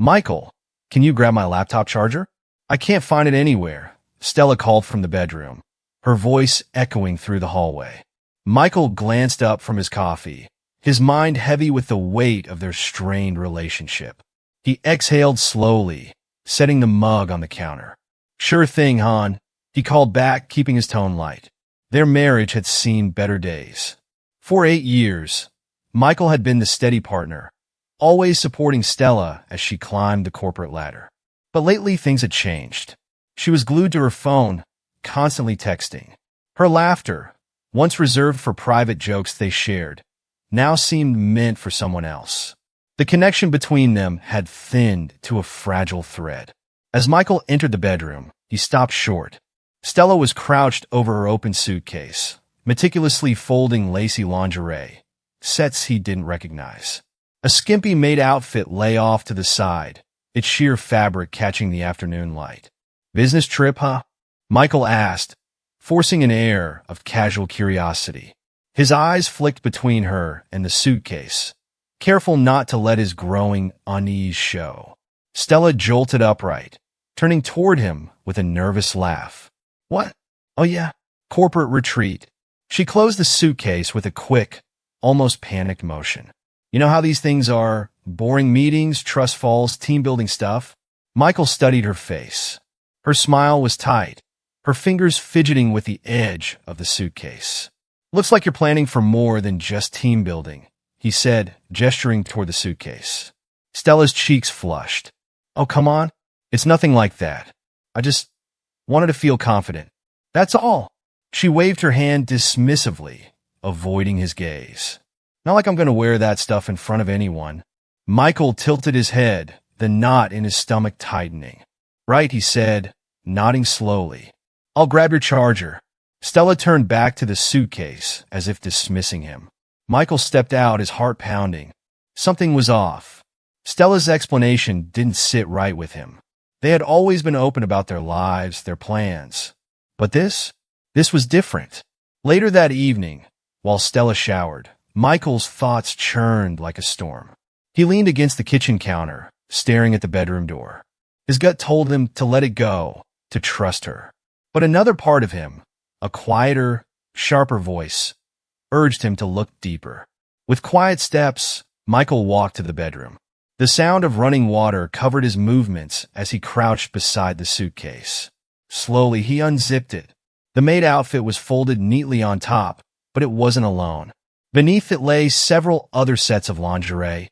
Michael, can you grab my laptop charger? I can't find it anywhere, Stella called from the bedroom, her voice echoing through the hallway. Michael glanced up from his coffee, his mind heavy with the weight of their strained relationship. He exhaled slowly, setting the mug on the counter. Sure thing, hon, he called back, keeping his tone light. Their marriage had seen better days. For 8 years, Michael had been the steady partner, always supporting Stella as she climbed the corporate ladder. But lately things had changed. She was glued to her phone, constantly texting. Her laughter, once reserved for private jokes they shared, now seemed meant for someone else. The connection between them had thinned to a fragile thread. As Michael entered the bedroom, he stopped short. Stella was crouched over her open suitcase, meticulously folding lacy lingerie, sets he didn't recognize. A skimpy Maid outfit lay off to the side, its sheer fabric catching the afternoon light. Business trip, huh? Michael asked, forcing an air of casual curiosity. His eyes flicked between her and the suitcase, careful not to let his growing unease show. Stella jolted upright, turning toward him with a nervous laugh. What? Oh yeah, corporate retreat. She closed the suitcase with a quick, almost panicked motion. You know how these things are, boring meetings, trust falls, team-building stuff? Michael studied her face. Her smile was tight, her fingers fidgeting with the edge of the suitcase. Looks like you're planning for more than just team building, he said, gesturing toward the suitcase. Stella's cheeks flushed. Oh, come on. It's nothing like that. I just wanted to feel confident. That's all. She waved her hand dismissively, avoiding his gaze. Not like I'm going to wear that stuff in front of anyone. Michael tilted his head, the knot in his stomach tightening. Right, he said, nodding slowly. I'll grab your charger. Stella turned back to the suitcase, as if dismissing him. Michael stepped out, his heart pounding. Something was off. Stella's explanation didn't sit right with him. They had always been open about their lives, their plans. But this was different. Later that evening, while Stella showered, Michael's thoughts churned like a storm. He leaned against the kitchen counter, staring at the bedroom door. His gut told him to let it go, to trust her. But another part of him, a quieter, sharper voice, urged him to look deeper. With quiet steps, Michael walked to the bedroom. The sound of running water covered his movements as he crouched beside the suitcase. Slowly, he unzipped it. The maid outfit was folded neatly on top, but it wasn't alone. Beneath it lay several other sets of lingerie,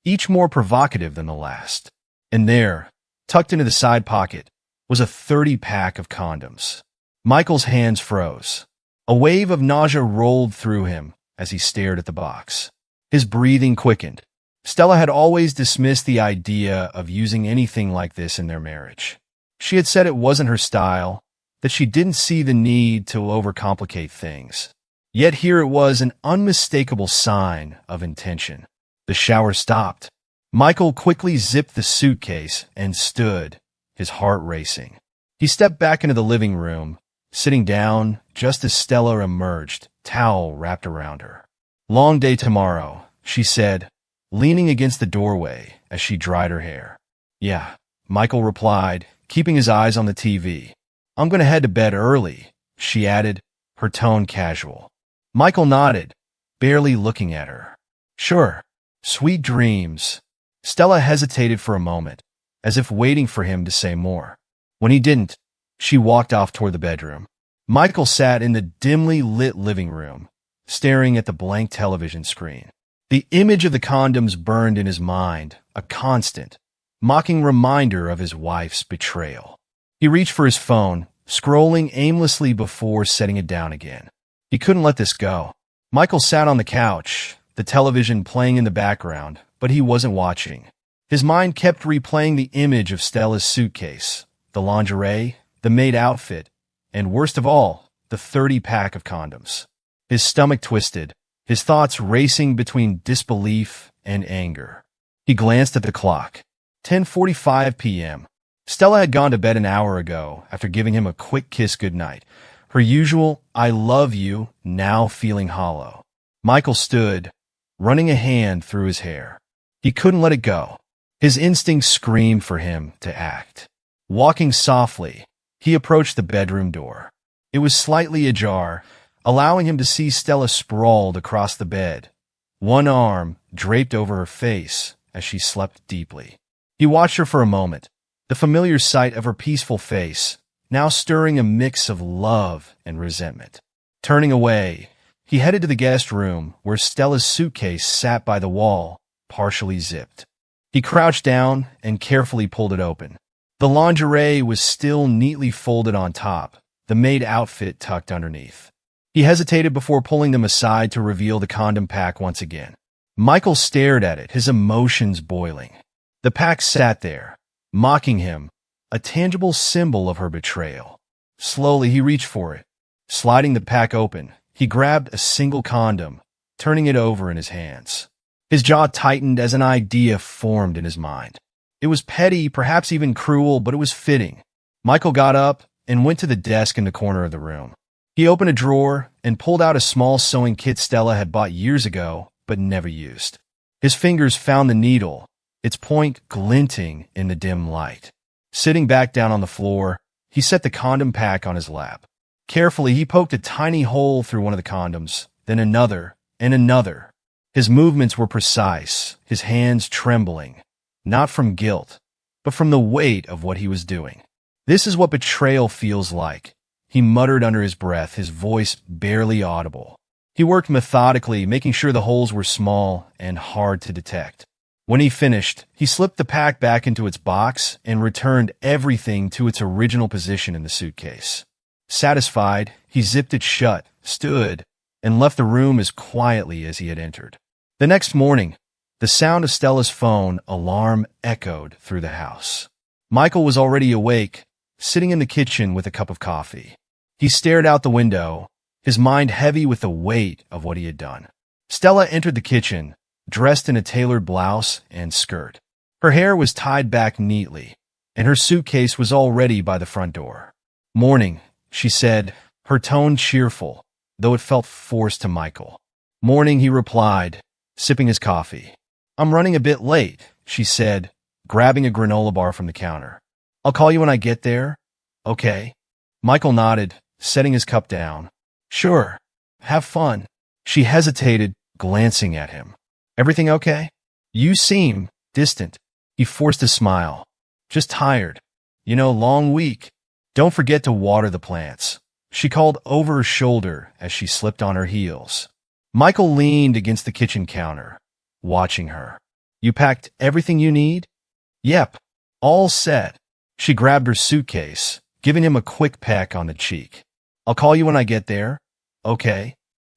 each more provocative than the last. And there, tucked into the side pocket, was a 30-pack of condoms. Michael's hands froze. A wave of nausea rolled through him as he stared at the box. His breathing quickened. Stella had always dismissed the idea of using anything like this in their marriage. She had said it wasn't her style, that she didn't see the need to overcomplicate things. Yet here it was, an unmistakable sign of intention. The shower stopped. Michael quickly zipped the suitcase and stood, his heart racing. He stepped back into the living room, sitting down just as Stella emerged, towel wrapped around her. Long day tomorrow, she said, leaning against the doorway as she dried her hair. Yeah, Michael replied, keeping his eyes on the TV. I'm going to head to bed early, she added, her tone casual. Michael nodded, barely looking at her. Sure. Sweet dreams. Stella hesitated for a moment, as if waiting for him to say more. When he didn't, she walked off toward the bedroom. Michael sat in the dimly lit living room, staring at the blank television screen. The image of the condoms burned in his mind, a constant, mocking reminder of his wife's betrayal. He reached for his phone, scrolling aimlessly before setting it down again. He couldn't let this go. Michael sat on the couch, the television playing in the background, but he wasn't watching. His mind kept replaying the image of Stella's suitcase, the lingerie, the maid outfit, and worst of all, the 30-pack of condoms. His stomach twisted, his thoughts racing between disbelief and anger. He glanced at the clock. 10:45 p.m. Stella had gone to bed an hour ago after giving him a quick kiss goodnight. Her usual, I love you, now feeling hollow. Michael stood, running a hand through his hair. He couldn't let it go. His instincts screamed for him to act. Walking softly, he approached the bedroom door. It was slightly ajar, allowing him to see Stella sprawled across the bed, one arm draped over her face as she slept deeply. He watched her for a moment, the familiar sight of her peaceful face, now stirring a mix of love and resentment. Turning away, he headed to the guest room where Stella's suitcase sat by the wall, partially zipped. He crouched down and carefully pulled it open. The lingerie was still neatly folded on top, the maid outfit tucked underneath. He hesitated before pulling them aside to reveal the condom pack once again. Michael stared at it, his emotions boiling. The pack sat there, mocking him, a tangible symbol of her betrayal. Slowly, he reached for it. Sliding the pack open, he grabbed a single condom, turning it over in his hands. His jaw tightened as an idea formed in his mind. It was petty, perhaps even cruel, but it was fitting. Michael got up and went to the desk in the corner of the room. He opened a drawer and pulled out a small sewing kit Stella had bought years ago, but never used. His fingers found the needle, its point glinting in the dim light. Sitting back down on the floor, he set the condom pack on his lap. Carefully, he poked a tiny hole through one of the condoms, then another, and another. His movements were precise, his hands trembling, not from guilt, but from the weight of what he was doing. This is what betrayal feels like, he muttered under his breath, his voice barely audible. He worked methodically, making sure the holes were small and hard to detect. When he finished, he slipped the pack back into its box and returned everything to its original position in the suitcase. Satisfied, he zipped it shut, stood, and left the room as quietly as he had entered. The next morning, the sound of Stella's phone alarm echoed through the house. Michael was already awake, sitting in the kitchen with a cup of coffee. He stared out the window, his mind heavy with the weight of what he had done. Stella entered the kitchen, dressed in a tailored blouse and skirt. Her hair was tied back neatly, and her suitcase was already by the front door. "Morning," she said, her tone cheerful, though it felt forced to Michael. "Morning," he replied, sipping his coffee. "I'm running a bit late," she said, grabbing a granola bar from the counter. "I'll call you when I get there." "Okay." Michael nodded, setting his cup down. "Sure. Have fun." She hesitated, glancing at him. "Everything okay?" "You seem distant." He forced a smile. "Just tired. Long week. Don't forget to water the plants." She called over her shoulder as she slipped on her heels. Michael leaned against the kitchen counter, watching her. "You packed everything you need?" "Yep. All set." She grabbed her suitcase, giving him a quick peck on the cheek. "I'll call you when I get there." "Okay."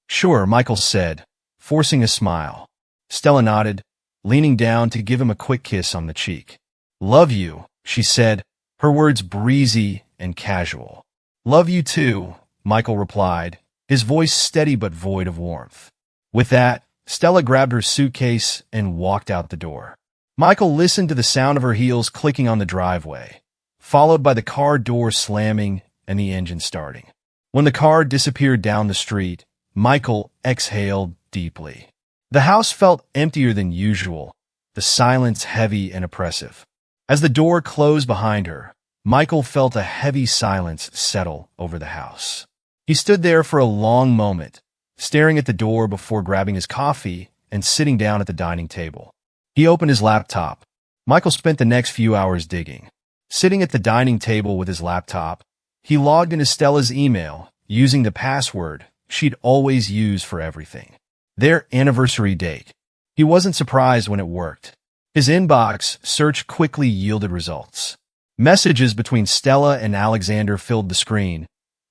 "Sure," Michael said, forcing a smile. Stella nodded, leaning down to give him a quick kiss on the cheek. "Love you," she said, her words breezy and casual. "Love you too," Michael replied, his voice steady but void of warmth. With that, Stella grabbed her suitcase and walked out the door. Michael listened to the sound of her heels clicking on the driveway, followed by the car door slamming and the engine starting. When the car disappeared down the street, Michael exhaled deeply. The house felt emptier than usual, the silence heavy and oppressive. As the door closed behind her, Michael felt a heavy silence settle over the house. He stood there for a long moment, staring at the door before grabbing his coffee and sitting down at the dining table. He opened his laptop. Michael spent the next few hours digging. Sitting at the dining table with his laptop, he logged into Stella's email using the password she'd always used for everything. Their anniversary date. He wasn't surprised when it worked. His inbox search quickly yielded results. Messages between Stella and Alexander filled the screen,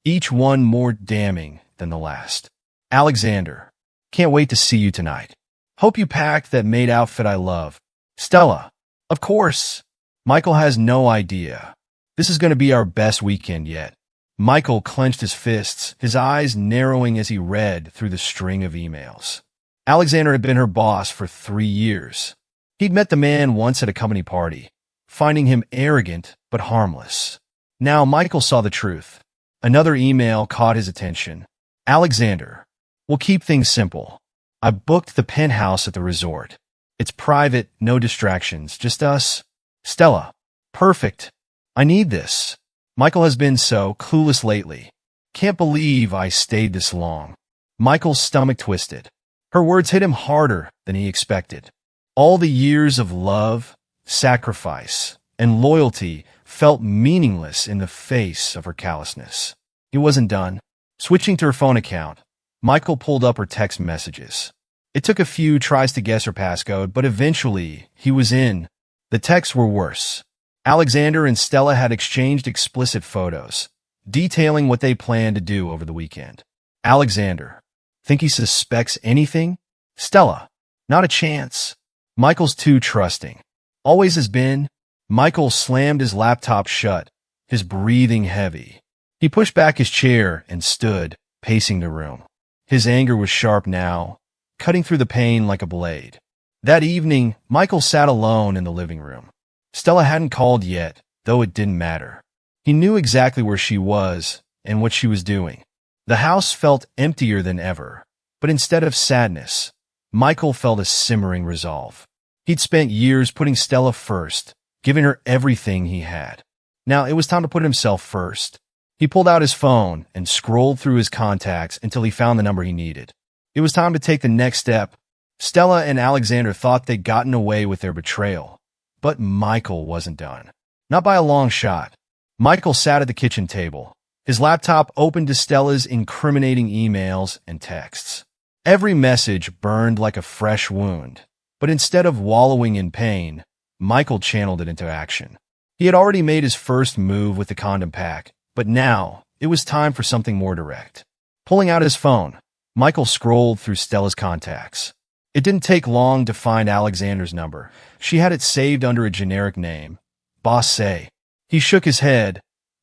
each one more damning than the last. "Alexander, can't wait to see you tonight. Hope you packed that Maid outfit I love." "Stella, of course." Michael has no idea. "This is going to be our best weekend yet." Michael clenched his fists, his eyes narrowing as he read through the string of emails. Alexander had been her boss for 3 years. He'd met the man once at a company party, finding him arrogant but harmless. Now Michael saw the truth. Another email caught his attention. "Alexander, we'll keep things simple. I booked the penthouse at the resort. It's private, no distractions, just us. Stella. Perfect. I need this. Michael has been so clueless lately. Can't believe I stayed this long. Michael's stomach twisted. Her words hit him harder than he expected. All the years of love, sacrifice, and loyalty felt meaningless in the face of her callousness. He wasn't done. Switching to her phone account, Michael pulled up her text messages. It took a few tries to guess her passcode, but eventually he was in. The texts were worse. Alexander and Stella had exchanged explicit photos, detailing what they planned to do over the weekend. Alexander. Think he suspects anything? Stella. Not a chance. Michael's too trusting. Always has been. Michael slammed his laptop shut, his breathing heavy. He pushed back his chair and stood, pacing the room. His anger was sharp now, cutting through the pain like a blade. That evening, Michael sat alone in the living room. Stella hadn't called yet, though it didn't matter. He knew exactly where she was and what she was doing. The house felt emptier than ever, but instead of sadness, Michael felt a simmering resolve. He'd spent years putting Stella first, giving her everything he had. Now it was time to put himself first. He pulled out his phone and scrolled through his contacts until he found the number he needed. It was time to take the next step. Stella and Alexander thought they'd gotten away with their betrayal, but Michael wasn't done. Not by a long shot. Michael sat at the kitchen table, his laptop open to Stella's incriminating emails and texts. Every message burned like a fresh wound, but instead of wallowing in pain, Michael channeled it into action. He had already made his first move with the condom pack, but now it was time for something more direct. Pulling out his phone, Michael scrolled through Stella's contacts. It didn't take long to find Alexander's number. She had it saved under a generic name, Boss Say. He shook his head,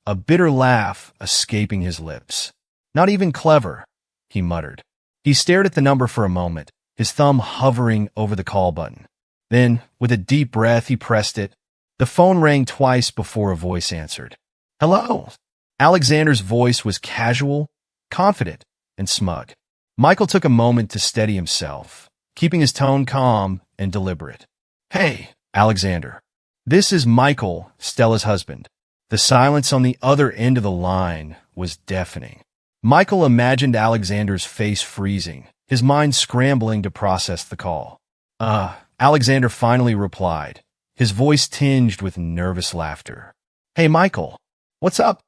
a bitter laugh escaping his lips. Not even clever, he muttered. He stared at the number for a moment, his thumb hovering over the call button. Then, with a deep breath, he pressed it. The phone rang twice before a voice answered. Hello. Alexander's voice was casual, confident, and smug. Michael took a moment to steady himself, keeping his tone calm and deliberate. Hey, Alexander. This is Michael, Stella's husband. The silence on the other end of the line was deafening. Michael imagined Alexander's face freezing, his mind scrambling to process the call. Alexander finally replied, his voice tinged with nervous laughter. Hey, Michael. What's up?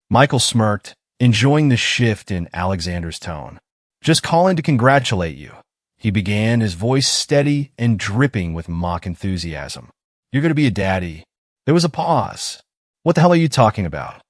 Michael smirked, enjoying the shift in Alexander's tone. Just calling to congratulate you, he began, his voice steady and dripping with mock enthusiasm. You're going to be a daddy. There was a pause. What the hell are you talking about?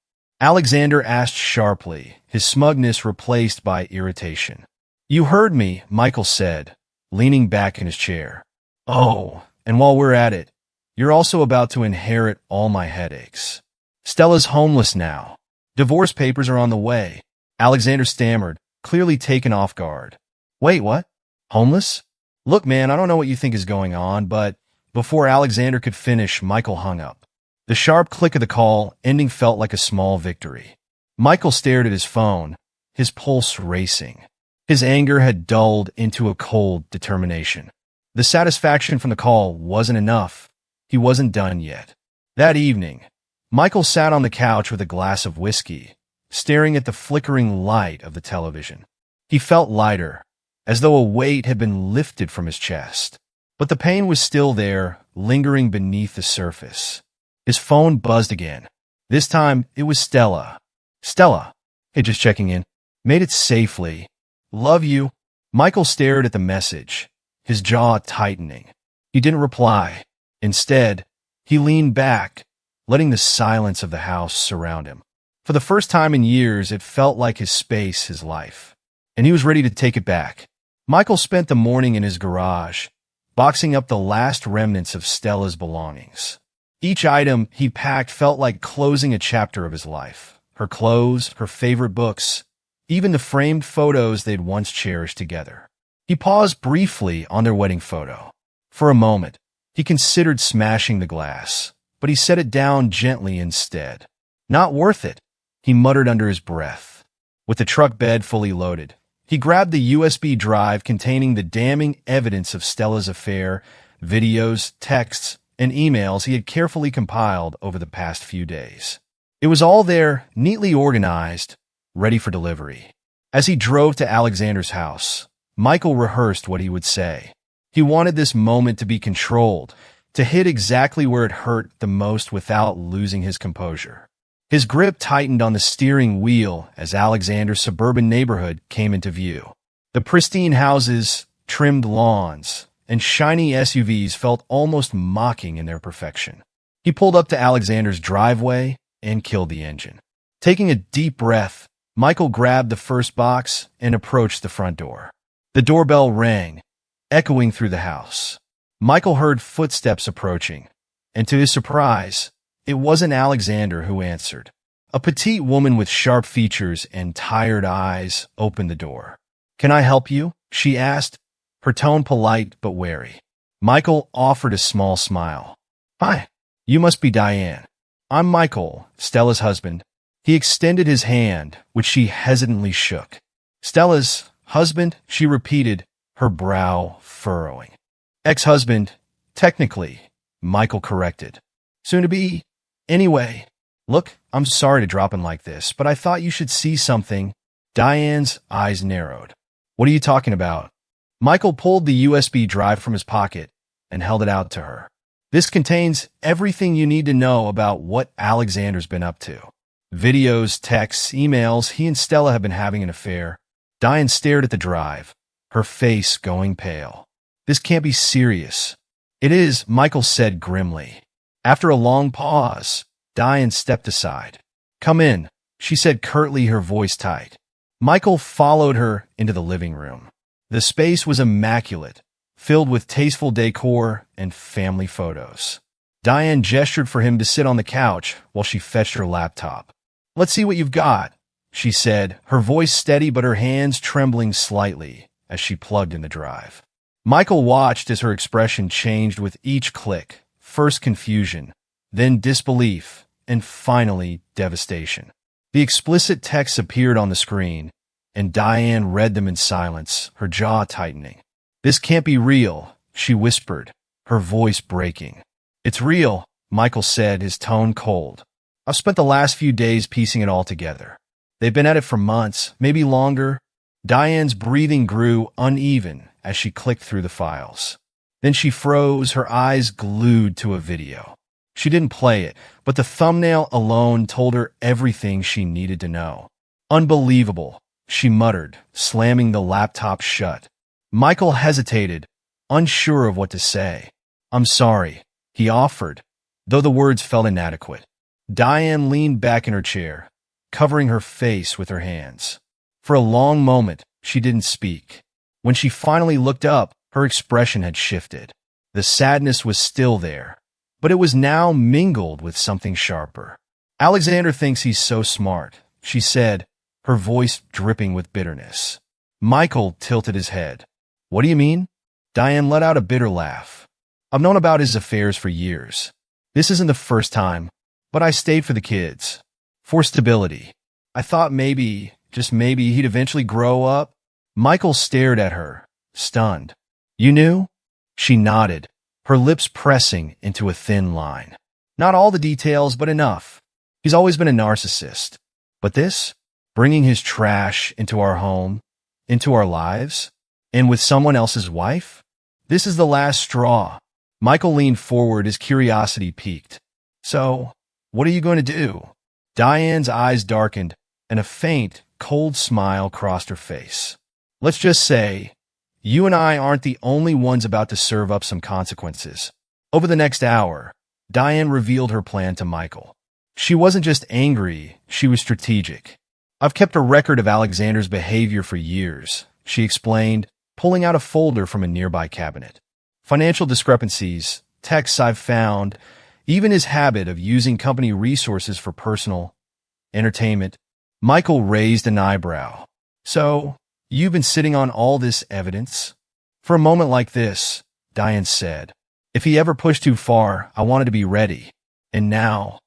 Alexander asked sharply, his smugness replaced by irritation. You heard me, Michael said, leaning back in his chair. Oh, and while we're at it, you're also about to inherit all my headaches. Stella's homeless now. Divorce papers are on the way. Alexander stammered, clearly taken off guard. Wait, what? Homeless? Look, man, I don't know what you think is going on, but before Alexander could finish, Michael hung up. The sharp click of the call ending felt like a small victory. Michael stared at his phone, his pulse racing. His anger had dulled into a cold determination. The satisfaction from the call wasn't enough. He wasn't done yet. That evening, Michael sat on the couch with a glass of whiskey, staring at the flickering light of the television. He felt lighter, as though a weight had been lifted from his chest. But the pain was still there, lingering beneath the surface. His phone buzzed again. This time, it was Stella. Stella. Hey, just checking in. Made it safely. Love you. Michael stared at the message, his jaw tightening. He didn't reply. Instead, he leaned back, letting the silence of the house surround him. For the first time in years, it felt like his space, his life. And he was ready to take it back. Michael spent the morning in his garage, boxing up the last remnants of Stella's belongings. Each item he packed felt like closing a chapter of his life. Her clothes, her favorite books, even the framed photos they'd once cherished together. He paused briefly on their wedding photo. For a moment, he considered smashing the glass, but he set it down gently instead. Not worth it, he muttered under his breath. With the truck bed fully loaded, he grabbed the USB drive containing the damning evidence of Stella's affair, videos, texts, and emails he had carefully compiled over the past few days. It was all there, neatly organized, ready for delivery. As he drove to Alexander's house, Michael rehearsed what he would say. He wanted this moment to be controlled, to hit exactly where it hurt the most without losing his composure. His grip tightened on the steering wheel as Alexander's suburban neighborhood came into view. The pristine houses, trimmed lawns, and shiny SUVs felt almost mocking in their perfection. He pulled up to Alexander's driveway and killed the engine. Taking a deep breath, Michael grabbed the first box and approached the front door. The doorbell rang, echoing through the house. Michael heard footsteps approaching, and to his surprise, it wasn't Alexander who answered. A petite woman with sharp features and tired eyes opened the door. "Can I help you?" she asked, her tone polite but wary. Michael offered a small smile. "Hi, you must be Diane. I'm Michael, Stella's husband." He extended his hand, which she hesitantly shook. "Stella's husband?" she repeated, her brow furrowing. "Ex-husband, technically," Michael corrected. "Soon to be. Anyway, look, I'm sorry to drop in like this, but I thought you should see something." Diane's eyes narrowed. "What are you talking about?" Michael pulled the USB drive from his pocket and held it out to her. "This contains everything you need to know about what Alexander's been up to. Videos, texts, emails. He and Stella have been having an affair." Diane stared at the drive, her face going pale. "This can't be serious." "It is," Michael said grimly. After a long pause, Diane stepped aside. "Come in," she said curtly, her voice tight. Michael followed her into the living room. The space was immaculate, filled with tasteful decor and family photos. Diane gestured for him to sit on the couch while she fetched her laptop. "Let's see what you've got," she said, her voice steady but her hands trembling slightly as she plugged in the drive. Michael watched as her expression changed with each click, first confusion, then disbelief, and finally devastation. The explicit texts appeared on the screen, and Diane read them in silence, her jaw tightening. "This can't be real," she whispered, her voice breaking. "It's real," Michael said, his tone cold. "I've spent the last few days piecing it all together. They've been at it for months, maybe longer." Diane's breathing grew uneven as she clicked through the files. Then she froze, her eyes glued to a video. She didn't play it, but the thumbnail alone told her everything she needed to know. "Unbelievable," she muttered, slamming the laptop shut. Michael hesitated, unsure of what to say. "I'm sorry," he offered, though the words felt inadequate. Diane leaned back in her chair, covering her face with her hands. For a long moment, she didn't speak. When she finally looked up, her expression had shifted. The sadness was still there, but it was now mingled with something sharper. "Alexander thinks he's so smart," she said, her voice dripping with bitterness. Michael tilted his head. "What do you mean?" Diane let out a bitter laugh. "I've known about his affairs for years. This isn't the first time, but I stayed for the kids. For stability. I thought maybe, just maybe, he'd eventually grow up." Michael stared at her, stunned. "You knew?" She nodded, her lips pressing into a thin line. "Not all the details, but enough. He's always been a narcissist. But this? Bringing his trash into our home, into our lives, and with someone else's wife? This is the last straw." Michael leaned forward, his curiosity piqued. "So, what are you going to do?" Diane's eyes darkened, and a faint, cold smile crossed her face. "Let's just say, you and I aren't the only ones about to serve up some consequences." Over the next hour, Diane revealed her plan to Michael. She wasn't just angry, she was strategic. "I've kept a record of Alexander's behavior for years," she explained, pulling out a folder from a nearby cabinet. "Financial discrepancies, texts I've found, even his habit of using company resources for personal entertainment." Michael raised an eyebrow. "So, you've been sitting on all this evidence?" "For a moment like this," Diane said. "If he ever pushed too far, I wanted to be ready. And now,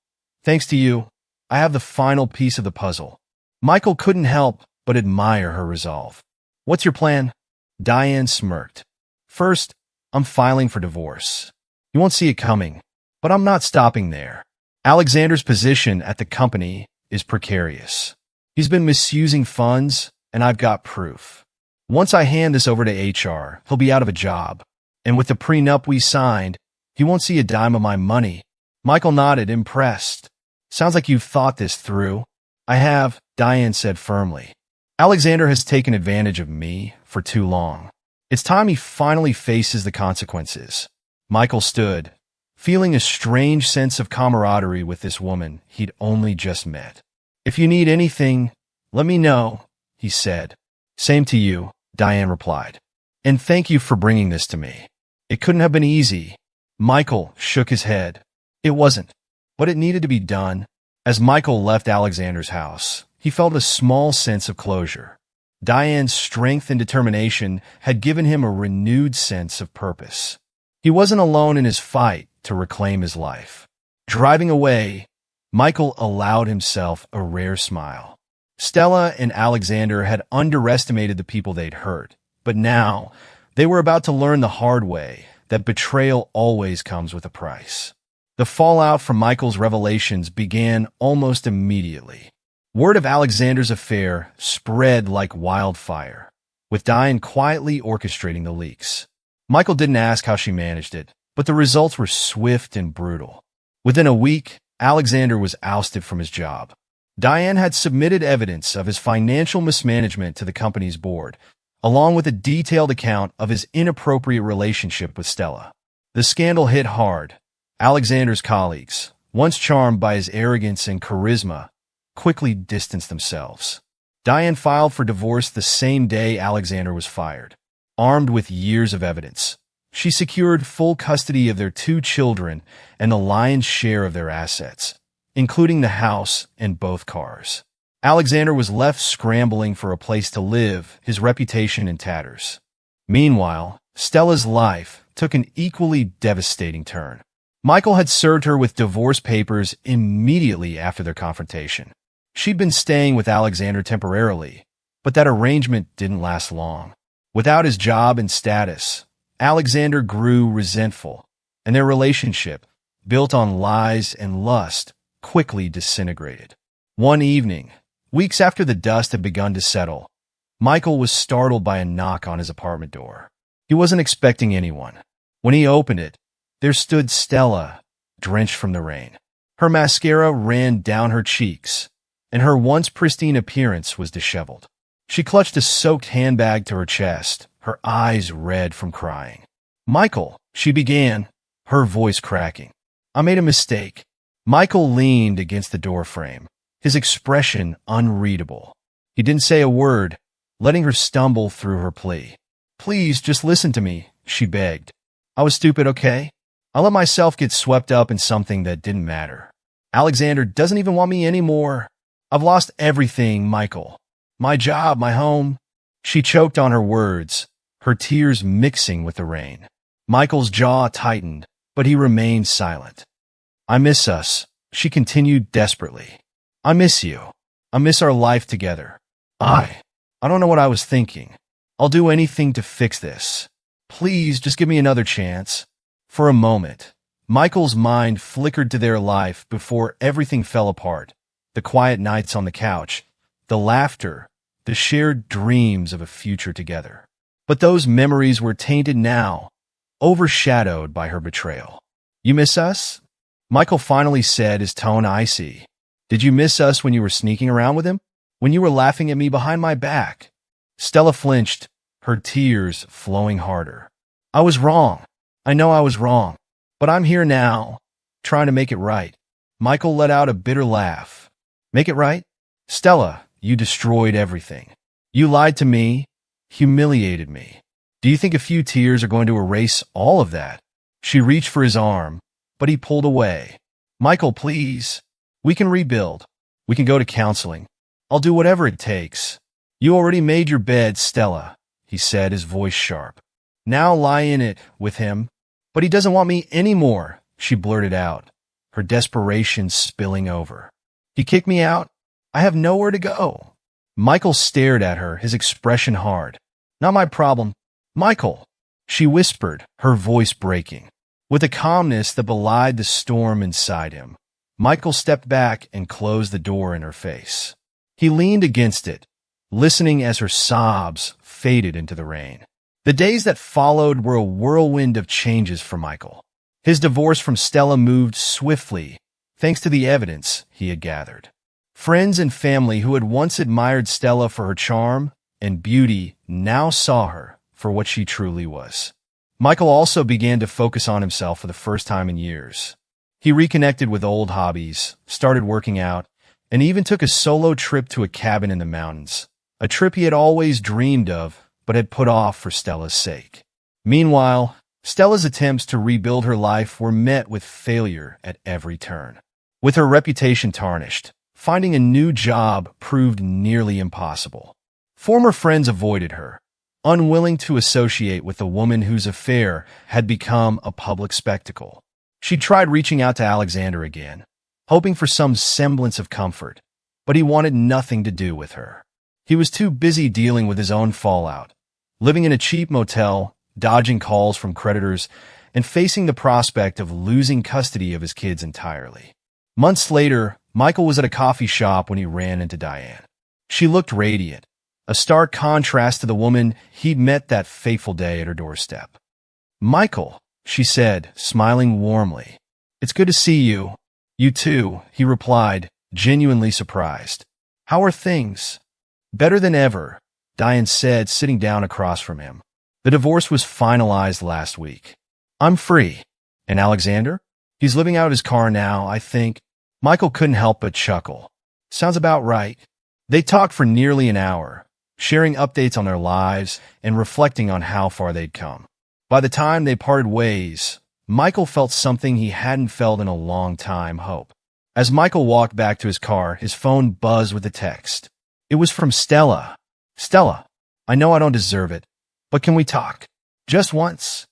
thanks to you, I have the final piece of the puzzle." Michael couldn't help but admire her resolve. "What's your plan?" Diane smirked. "First, I'm filing for divorce. You won't see it coming, but I'm not stopping there. Alexander's position at the company is precarious. He's been misusing funds, and I've got proof. Once I hand this over to HR, he'll be out of a job. And with the prenup we signed, he won't see a dime of my money. Michael nodded, impressed. Sounds like you've thought this through. I have, Diane said firmly. Alexander has taken advantage of me for too long. It's time he finally faces the consequences. Michael stood, feeling a strange sense of camaraderie with this woman he'd only just met. If you need anything, let me know, he said. Same to you, Diane replied. And thank you for bringing this to me. It couldn't have been easy. Michael shook his head. It wasn't, but it needed to be done. As Michael left Alexander's house, he felt a small sense of closure. Diane's strength and determination had given him a renewed sense of purpose. He wasn't alone in his fight to reclaim his life. Driving away, Michael allowed himself a rare smile. Stella and Alexander had underestimated the people they'd hurt, but now they were about to learn the hard way that betrayal always comes with a price. The fallout from Michael's revelations began almost immediately. Word of Alexander's affair spread like wildfire, with Diane quietly orchestrating the leaks. Michael didn't ask how she managed it, but the results were swift and brutal. Within a week, Alexander was ousted from his job. Diane had submitted evidence of his financial mismanagement to the company's board, along with a detailed account of his inappropriate relationship with Stella. The scandal hit hard. Alexander's colleagues, once charmed by his arrogance and charisma, quickly distanced themselves. Diane filed for divorce the same day Alexander was fired. Armed with years of evidence, she secured full custody of their 2 children and the lion's share of their assets, including the house and both cars. Alexander was left scrambling for a place to live, his reputation in tatters. Meanwhile, Stella's life took an equally devastating turn. Michael had served her with divorce papers immediately after their confrontation. She'd been staying with Alexander temporarily, but that arrangement didn't last long. Without his job and status, Alexander grew resentful, and their relationship, built on lies and lust, quickly disintegrated. One evening, weeks after the dust had begun to settle, Michael was startled by a knock on his apartment door. He wasn't expecting anyone. When he opened it, there stood Stella, drenched from the rain. Her mascara ran down her cheeks, and her once pristine appearance was disheveled. She clutched a soaked handbag to her chest, her eyes red from crying. "Michael," she began, her voice cracking. "I made a mistake." Michael leaned against the doorframe, his expression unreadable. He didn't say a word, letting her stumble through her plea. "Please, just listen to me," she begged. "I was stupid, okay? I let myself get swept up in something that didn't matter. Alexander doesn't even want me anymore. I've lost everything, Michael. My job, my home." She choked on her words, her tears mixing with the rain. Michael's jaw tightened, but he remained silent. "I miss us," she continued desperately. "I miss you. I miss our life together. I don't know what I was thinking. I'll do anything to fix this. Please, just give me another chance." For a moment, Michael's mind flickered to their life before everything fell apart. The quiet nights on the couch, the laughter, the shared dreams of a future together. But those memories were tainted now, overshadowed by her betrayal. "You miss us?" Michael finally said, his tone icy. "Did you miss us when you were sneaking around with him? When you were laughing at me behind my back?" Stella flinched, her tears flowing harder. "I was wrong. I know I was wrong. But I'm here now, trying to make it right." Michael let out a bitter laugh. "Make it right? Stella, you destroyed everything. You lied to me, humiliated me. Do you think a few tears are going to erase all of that?" She reached for his arm, but he pulled away. "Michael, please. We can rebuild. We can go to counseling. I'll do whatever it takes." "You already made your bed, Stella," he said, his voice sharp. "Now lie in it with him." "But he doesn't want me anymore," she blurted out, her desperation spilling over. "He kicked me out. I have nowhere to go." Michael stared at her, his expression hard. "Not my problem. Michael." She whispered, her voice breaking. With a calmness that belied the storm inside him, Michael stepped back and closed the door in her face. He leaned against it, listening as her sobs faded into the rain. The days that followed were a whirlwind of changes for Michael. His divorce from Stella moved swiftly, thanks to the evidence he had gathered. Friends and family who had once admired Stella for her charm and beauty now saw her for what she truly was. Michael also began to focus on himself for the first time in years. He reconnected with old hobbies, started working out, and even took a solo trip to a cabin in the mountains, a trip he had always dreamed of but had put off for Stella's sake. Meanwhile, Stella's attempts to rebuild her life were met with failure at every turn. With her reputation tarnished, finding a new job proved nearly impossible. Former friends avoided her, unwilling to associate with a woman whose affair had become a public spectacle. She tried reaching out to Alexander again, hoping for some semblance of comfort, but he wanted nothing to do with her. He was too busy dealing with his own fallout, living in a cheap motel, dodging calls from creditors, and facing the prospect of losing custody of his kids entirely. Months later, Michael was at a coffee shop when he ran into Diane. She looked radiant, a stark contrast to the woman he'd met that fateful day at her doorstep. "Michael," she said, smiling warmly. "It's good to see you." "You too," he replied, genuinely surprised. "How are things?" "Better than ever," Diane said, sitting down across from him. "The divorce was finalized last week. I'm free." "And Alexander?" "He's living out of his car now, I think." Michael couldn't help but chuckle. "Sounds about right." They talked for nearly an hour, sharing updates on their lives and reflecting on how far they'd come. By the time they parted ways, Michael felt something he hadn't felt in a long time: hope. As Michael walked back to his car, his phone buzzed with a text. It was from Stella. "Stella, I know I don't deserve it, but can we talk? Just once?"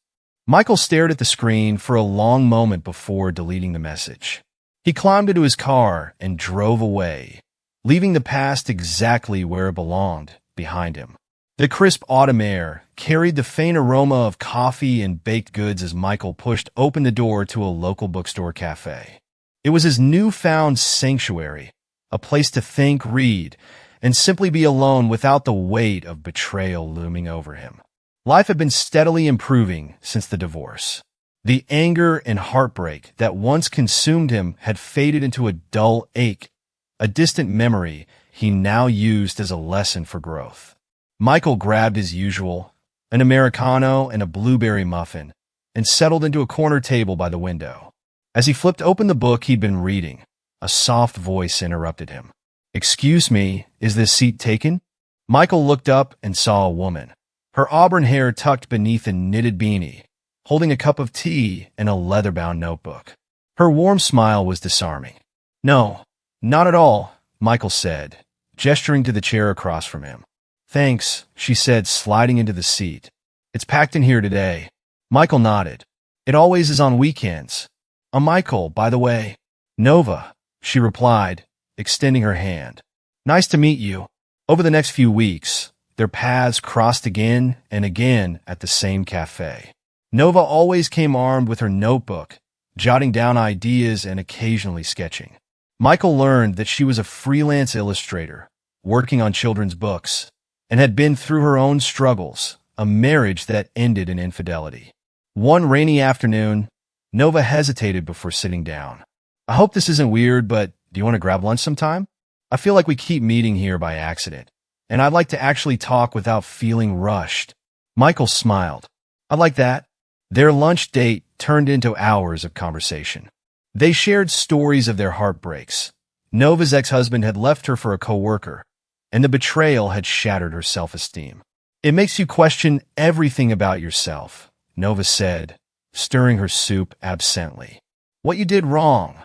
Michael stared at the screen for a long moment before deleting the message. He climbed into his car and drove away, leaving the past exactly where it belonged, behind him. The crisp autumn air carried the faint aroma of coffee and baked goods as Michael pushed open the door to a local bookstore cafe. It was his newfound sanctuary, a place to think, read, and simply be alone without the weight of betrayal looming over him. Life had been steadily improving since the divorce. The anger and heartbreak that once consumed him had faded into a dull ache, a distant memory he now used as a lesson for growth. Michael grabbed his usual, an Americano and a blueberry muffin, and settled into a corner table by the window. As he flipped open the book he'd been reading, a soft voice interrupted him. "Excuse me, is this seat taken?" Michael looked up and saw a woman, her auburn hair tucked beneath a knitted beanie, holding a cup of tea and a leather-bound notebook. Her warm smile was disarming. "No, not at all," Michael said, gesturing to the chair across from him. "Thanks," she said, sliding into the seat. "It's packed in here today." Michael nodded. "It always is on weekends." "I'm Michael, by the way." "Nova," she replied, extending her hand. "Nice to meet you." Over the next few weeks, their paths crossed again and again at the same cafe. Nova always came armed with her notebook, jotting down ideas and occasionally sketching. Michael learned that she was a freelance illustrator, working on children's books, and had been through her own struggles, a marriage that ended in infidelity. One rainy afternoon, Nova hesitated before sitting down. "I hope this isn't weird, but do you want to grab lunch sometime? I feel like we keep meeting here by accident, and I'd like to actually talk without feeling rushed." Michael smiled. "I like that." Their lunch date turned into hours of conversation. They shared stories of their heartbreaks. Nova's ex-husband had left her for a coworker, and the betrayal had shattered her self-esteem. "It makes you question everything about yourself," Nova said, stirring her soup absently. "What you did wrong,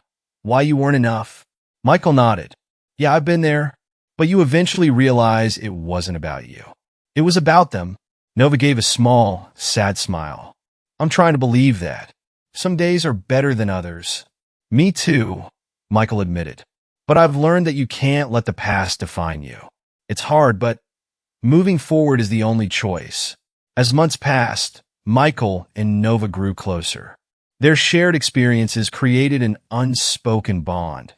why you weren't enough." Michael nodded. "Yeah, I've been there, but you eventually realize it wasn't about you. It was about them." Nova gave a small, sad smile. "I'm trying to believe that. Some days are better than others." "Me too," Michael admitted. "But I've learned that you can't let the past define you. It's hard, but moving forward is the only choice." As months passed, Michael and Nova grew closer. Their shared experiences created an unspoken bond,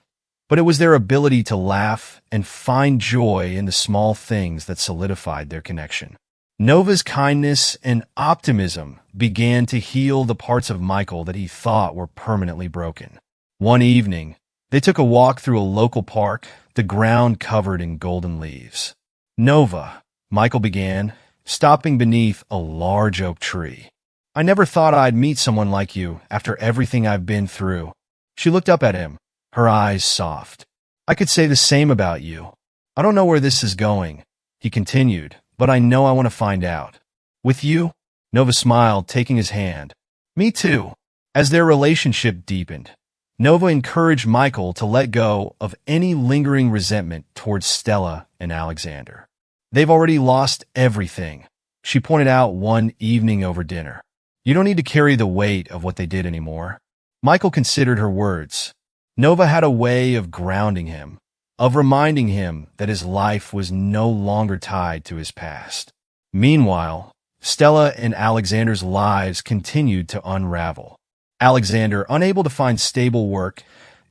but it was their ability to laugh and find joy in the small things that solidified their connection. Nova's kindness and optimism began to heal the parts of Michael that he thought were permanently broken. One evening, they took a walk through a local park, the ground covered in golden leaves. "Nova," Michael began, stopping beneath a large oak tree. "I never thought I'd meet someone like you after everything I've been through." She looked up at him, her eyes soft. "I could say the same about you. I don't know where this is going," he continued, "but I know I want to find out." "With you?" Nova smiled, taking his hand. "Me too." As their relationship deepened, Nova encouraged Michael to let go of any lingering resentment towards Stella and Alexander. "They've already lost everything," she pointed out one evening over dinner. "You don't need to carry the weight of what they did anymore." Michael considered her words. Nova had a way of grounding him, of reminding him that his life was no longer tied to his past. Meanwhile, Stella and Alexander's lives continued to unravel. Alexander, unable to find stable work,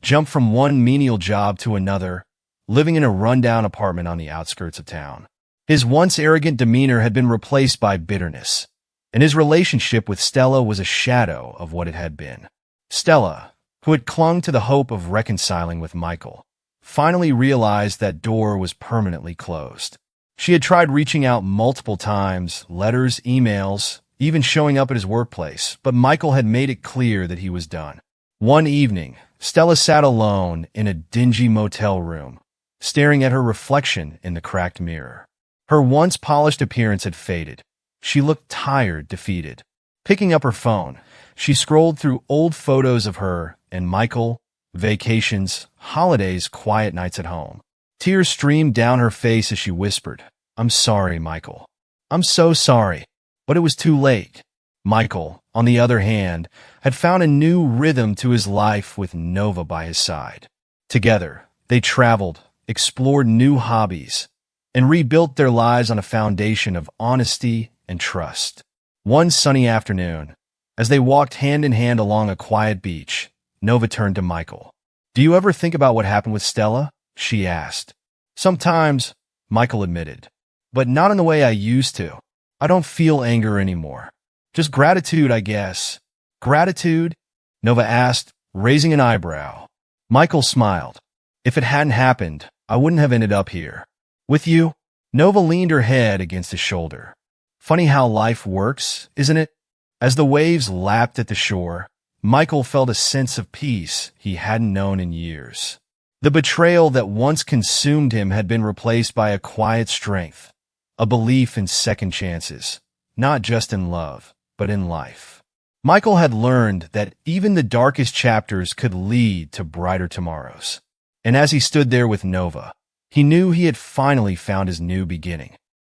jumped from one menial job to another, living in a rundown apartment on the outskirts of town. His once arrogant demeanor had been replaced by bitterness, and his relationship with Stella was a shadow of what it had been. Stella, who had clung to the hope of reconciling with Michael, finally realized that door was permanently closed. She had tried reaching out multiple times, letters, emails, even showing up at his workplace, but Michael had made it clear that he was done. One evening, Stella sat alone in a dingy motel room, staring at her reflection in the cracked mirror. Her once polished appearance had faded. She looked tired, defeated. Picking up her phone, she scrolled through old photos of her and Michael, vacations, holidays, quiet nights at home. Tears streamed down her face as she whispered, "I'm sorry, Michael. I'm so sorry." But it was too late. Michael, on the other hand, had found a new rhythm to his life with Nova by his side. Together, they traveled, explored new hobbies, and rebuilt their lives on a foundation of honesty and trust. One sunny afternoon, as they walked hand in hand along a quiet beach, Nova turned to Michael. "Do you ever think about what happened with Stella?" she asked. "Sometimes," Michael admitted, "but not in the way I used to. I don't feel anger anymore. Just gratitude, I guess." "Gratitude?" Nova asked, raising an eyebrow. Michael smiled. "If it hadn't happened, I wouldn't have ended up here. With you?" Nova leaned her head against his shoulder. "Funny how life works, isn't it?" As the waves lapped at the shore, Michael felt a sense of peace he hadn't known in years. The betrayal that once consumed him had been replaced by a quiet strength, a belief in second chances, not just in love, but in life. Michael had learned that even the darkest chapters could lead to brighter tomorrows. And as he stood there with Nova, he knew he had finally found his new beginning.